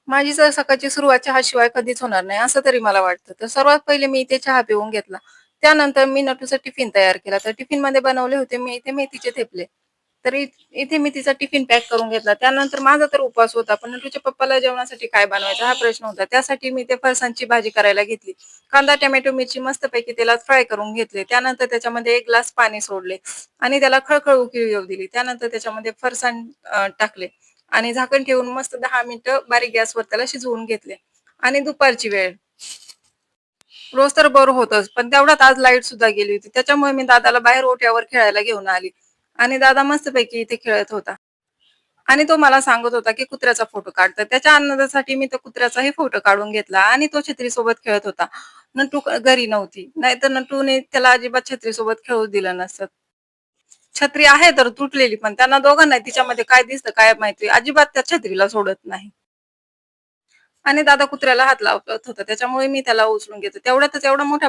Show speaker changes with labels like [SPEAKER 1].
[SPEAKER 1] माझी जर सकाळची सुरुवात चहाशिवाय कधीच होणार नाही, असं तरी मला वाटतं. तर सर्वात पहिले मी इथे चहा पिऊन घेतला. त्यानंतर मी नटूचा टिफिन तयार केला. तर टिफिनमध्ये बनवले होते मी इथे मेथीचे थेपले. तर इथे मी तिचा टिफिन पॅक करून घेतला. त्यानंतर माझा तर उपवास होता, पण नटूच्या पप्पाला जेवणासाठी काय बनवायचं हा प्रश्न होता. त्यासाठी मी ते फरसाणची भाजी करायला घेतली. कांदा, टोमॅटो, मिरची मस्तपैकी तेलात फ्राय करून घेतले. त्यानंतर त्याच्यामध्ये 1 ग्लास पाणी सोडले आणि त्याला खळखळ उकळी येऊ दिली. त्यानंतर त्याच्यामध्ये फरसाण टाकले. आणि झाकण ठेवून मस्त 10 मिनिटं बारीक गॅसवर त्याला शिजवून घेतले. आणि दुपारची वेळ, रोज तर बरं होतंच, पण तेवढ्यात आज लाईट सुद्धा गेली होती. त्याच्यामुळे मी दादाला बाहेर ओट्यावर खेळायला घेऊन आली आणि दादा मस्तपैकी इथे खेळत होता. आणि तो मला सांगत होता, की कुत्र्याचा फोटो काढ. तर त्याच्या आनंदासाठी मी त्या कुत्र्याचाही फोटो काढून घेतला आणि तो छत्रीसोबत खेळत होता. नंटू घरी नव्हती. नाहीतर नंटूने त्याला अजिबात छत्रीसोबत खेळूच दिलं नसतं. छत्री आहे तर तुटलेली, पण त्यांना दोघांना तिच्यामध्ये काय दिसतं काय माहिती, अजिबात त्या छत्रीला सोडत नाही. आणि दादा कुत्र्याला हात लावत होता. त्याच्यामुळे मी त्याला उचलून घेते. तेवढ्यातच एवढा मोठा